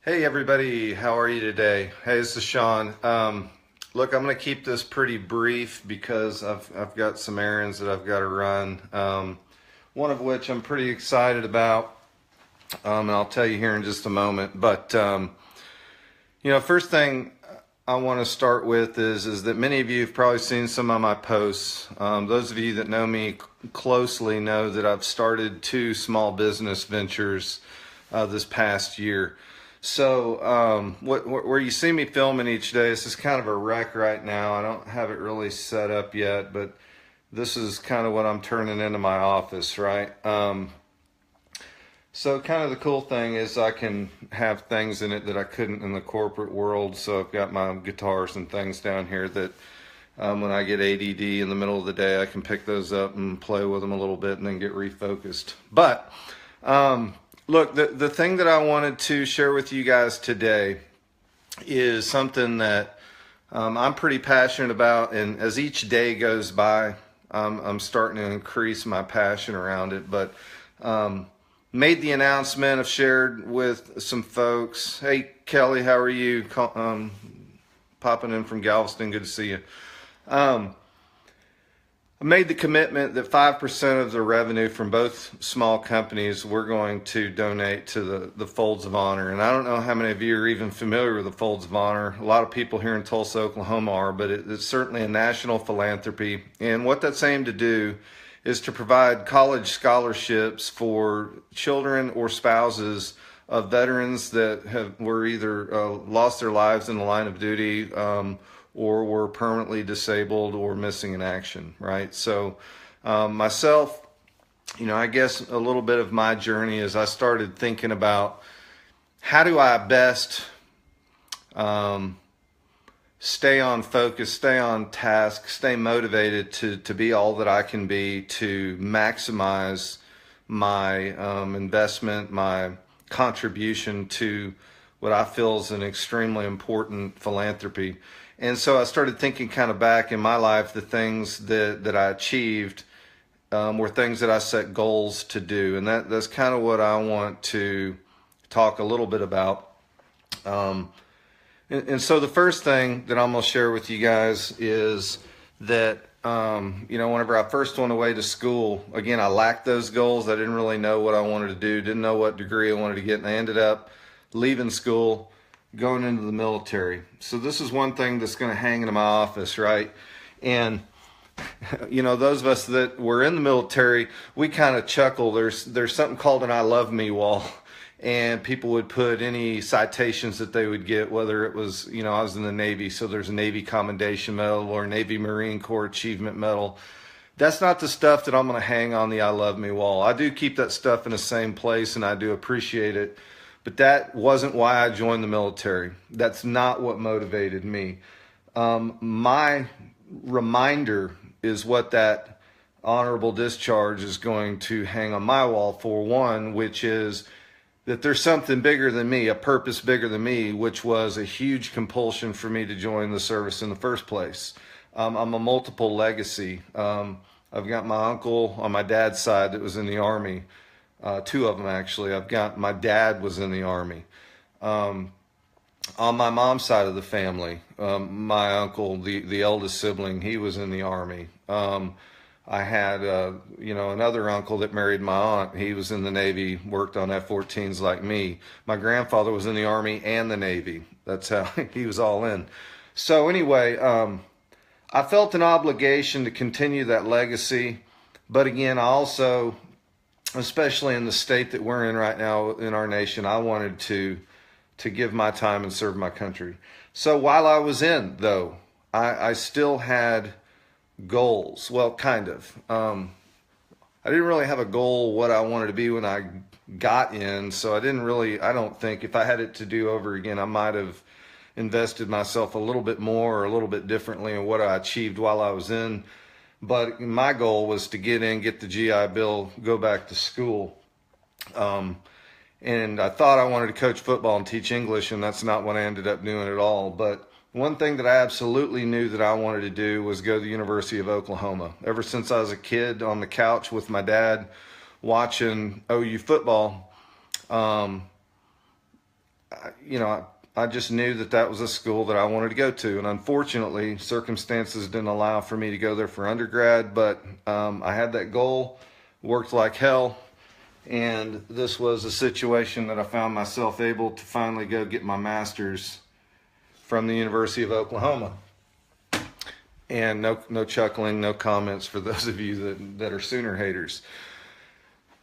Hey everybody, how are you today? Hey, this is Sean. Look, I'm going to keep this pretty brief because I've got some errands that I've got to run. One of which I'm pretty excited about, and I'll tell you here in just a moment. But first thing I want to start with is that many of you have probably seen some of my posts. Those of you that know me closely know that I've started two small business ventures this past year. So, where you see me filming each day, this is kind of a wreck right now. I don't have it really set up yet, but this is kind of what I'm turning into my office, right? So kind of the cool thing is I can have things in it that I couldn't in the corporate world. So I've got my guitars and things down here that when I get ADD in the middle of the day, I can pick those up and play with them a little bit and then get refocused. But look, the thing that I wanted to share with you guys today is something that I'm pretty passionate about. And as each day goes by, I'm starting to increase my passion around it. But made the announcement, I've shared with some folks. Hey, Kelly, how are you? Popping in from Galveston, good to see you. I made the commitment that 5% of the revenue from both small companies we're going to donate to the Folds of Honor. And I don't know how many of you are even familiar with the Folds of Honor. A lot of people here in Tulsa, Oklahoma are, but it's certainly a national philanthropy. And what that's aimed to do is to provide college scholarships for children or spouses of veterans that were either lost their lives in the line of duty, or were permanently disabled or missing in action, right? So myself, I guess a little bit of my journey is I started thinking about how do I best stay on focus, stay on task, stay motivated to be all that I can be, to maximize my investment, my contribution to what I feel is an extremely important philanthropy. And so I started thinking kind of back in my life, the things that I achieved were things that I set goals to do. And that's kind of what I want to talk a little bit about. And so the first thing that I'm going to share with you guys is that, whenever I first went away to school, again, I lacked those goals. I didn't really know what I wanted to do, didn't know what degree I wanted to get. And I ended up leaving school, going into the military. So this is one thing that's going to hang in my office, right? And those of us that were in the military, we kind of chuckle. There's something called an I love me wall, and people would put any citations that they would get, whether it was, I was in the Navy, so there's a Navy Commendation Medal or Navy Marine Corps Achievement Medal. That's not the stuff that I'm going to hang on the I love me wall. I do keep that stuff in the same place, and I do appreciate it. But that wasn't why I joined the military. That's not what motivated me. My reminder is what that honorable discharge is going to hang on my wall for, one, which is that there's something bigger than me, a purpose bigger than me, which was a huge compulsion for me to join the service in the first place. I'm a multiple legacy. I've got my uncle on my dad's side that was in the Army. Two of them, actually. I've got my dad was in the Army. On my mom's side of the family, my uncle, the eldest sibling, he was in the Army. I had, another uncle that married my aunt. He was in the Navy, worked on F-14s like me. My grandfather was in the Army and the Navy. That's how he was all in. So anyway, I felt an obligation to continue that legacy. But again, I also, especially in the state that we're in right now in our nation, I wanted to give my time and serve my country. So while I was in, though, I still had goals. Well, kind of. I didn't really have a goal what I wanted to be when I got in, so I don't think if I had it to do over again, I might have invested myself a little bit more or a little bit differently in what I achieved while I was in. But my goal was to get in, get the GI Bill, go back to school. And I thought I wanted to coach football and teach English, and that's not what I ended up doing at all. But one thing that I absolutely knew that I wanted to do was go to the University of Oklahoma. Ever since I was a kid on the couch with my dad watching OU football, I just knew that that was a school that I wanted to go to. And unfortunately, circumstances didn't allow for me to go there for undergrad, but I had that goal, worked like hell. And this was a situation that I found myself able to finally go get my master's from the University of Oklahoma. And no chuckling, no comments for those of you that are Sooner haters.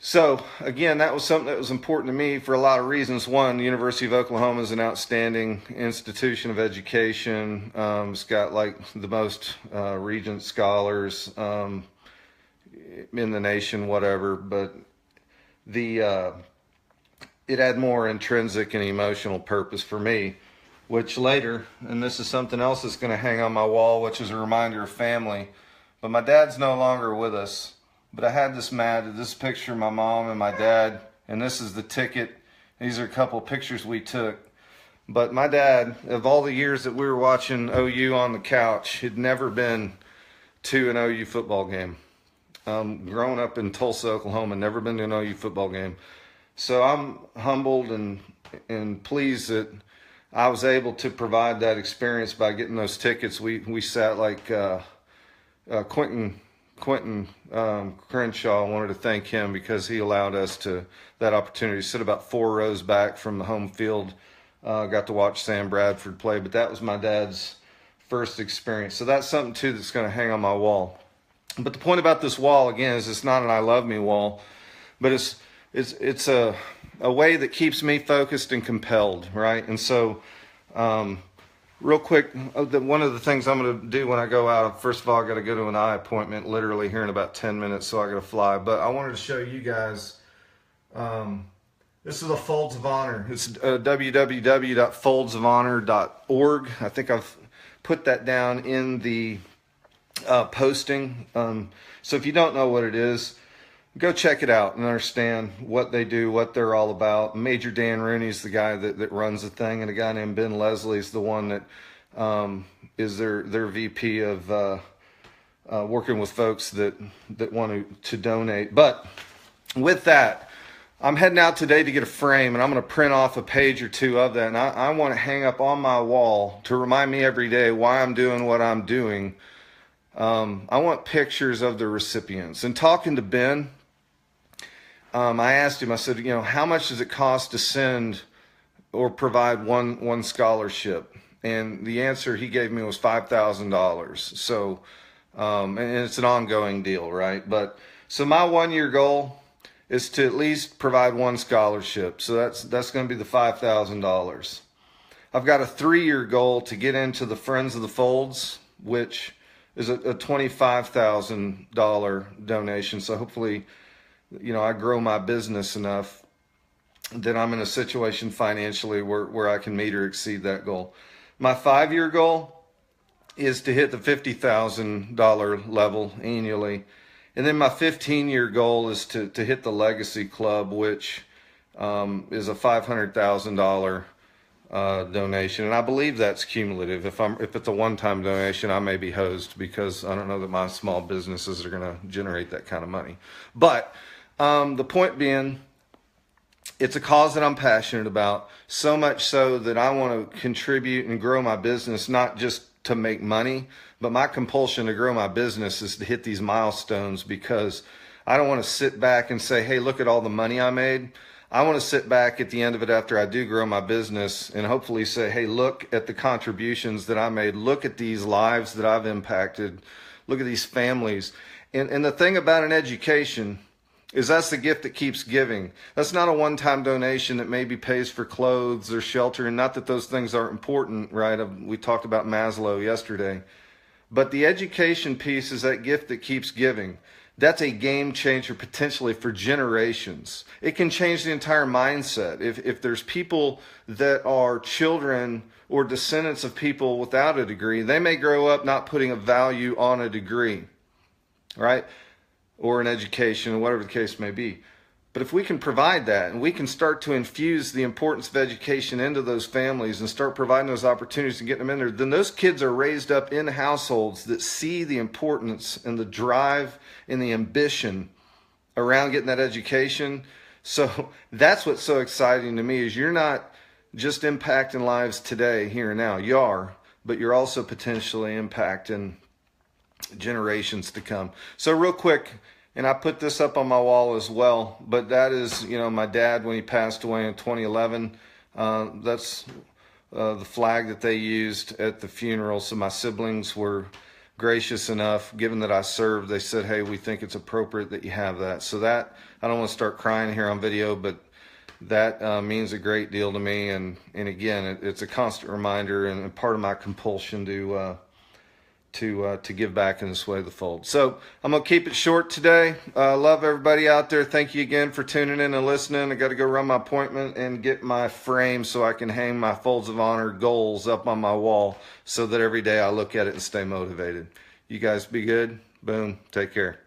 So again, that was something that was important to me for a lot of reasons. One, the University of Oklahoma is an outstanding institution of education. It's got like the most Regent scholars in the nation, whatever. But it had more intrinsic and emotional purpose for me, which later, and this is something else that's going to hang on my wall, which is a reminder of family. But my dad's no longer with us. But I had this picture of my mom and my dad, and this is the ticket. These are a couple of pictures we took. But my dad, of all the years that we were watching OU on the couch, had never been to an OU football game. Growing up in Tulsa, Oklahoma, never been to an OU football game. So I'm humbled and pleased that I was able to provide that experience by getting those tickets. We sat like Quentin Crenshaw. I wanted to thank him because he allowed us that opportunity to sit about 4 rows back from the home field. Got to watch Sam Bradford play, but that was my dad's first experience. So that's something too that's going to hang on my wall. But the point about this wall again is it's not an I love me wall, but it's a way that keeps me focused and compelled, right? And so real quick, one of the things I'm going to do when I go out, first of all, I got to go to an eye appointment literally here in about 10 minutes, so I got to fly. But I wanted to show you guys, this is the Folds of Honor. It's www.foldsofhonor.org. I think I've put that down in the posting. So if you don't know what it is, go check it out and understand what they do, what they're all about. Major Dan Rooney's the guy that runs the thing, and a guy named Ben Leslie is the one that is their VP of working with folks that want to donate. But with that, I'm heading out today to get a frame, and I'm going to print off a page or two of that, and I want to hang up on my wall to remind me every day why I'm doing what I'm doing. I want pictures of the recipients. And talking to Ben, I asked him, I said, how much does it cost to send or provide one scholarship? And the answer he gave me was $5,000. So, and it's an ongoing deal, right? But so my 1 year goal is to at least provide one scholarship. So that's going to be the $5,000. I've got a 3-year goal to get into the Friends of the Folds, which is a $25,000 donation. So hopefully, I grow my business enough that I'm in a situation financially where I can meet or exceed that goal. My 5-year goal is to hit the $50,000 level annually. And then my 15-year goal is to hit the Legacy Club, which is a $500,000 donation. And I believe that's cumulative. If it's a one-time donation, I may be hosed because I don't know that my small businesses are going to generate that kind of money. But the point being, it's a cause that I'm passionate about, so much so that I want to contribute and grow my business, not just to make money, but my compulsion to grow my business is to hit these milestones, because I don't want to sit back and say, hey, look at all the money I made. I want to sit back at the end of it after I do grow my business and hopefully say, hey, look at the contributions that I made. Look at these lives that I've impacted. Look at these families. And the thing about an education is that's the gift that keeps giving. That's not a one-time donation that maybe pays for clothes or shelter, and not that those things aren't important, right? We talked about Maslow yesterday. But the education piece is that gift that keeps giving. That's a game changer potentially for generations. It can change the entire mindset. If there's people that are children or descendants of people without a degree, they may grow up not putting a value on a degree, right? Or an education, whatever the case may be. But if we can provide that, and we can start to infuse the importance of education into those families and start providing those opportunities and getting them in there, then those kids are raised up in households that see the importance and the drive and the ambition around getting that education. So that's what's so exciting to me, is you're not just impacting lives today, here and now. You are, but you're also potentially impacting generations to come. So real quick, and I put this up on my wall as well, but that is, my dad when he passed away in 2011. That's the flag that they used at the funeral. So my siblings were gracious enough, given that I served, they said, hey, we think it's appropriate that you have that. So that, I don't want to start crying here on video, but that means a great deal to me. And again, it's a constant reminder and part of my compulsion to give back in this way to the fold. So I'm going to keep it short today. Love everybody out there. Thank you again for tuning in and listening. I got to go run my appointment and get my frame so I can hang my Folds of Honor goals up on my wall so that every day I look at it and stay motivated. You guys be good. Boom. Take care.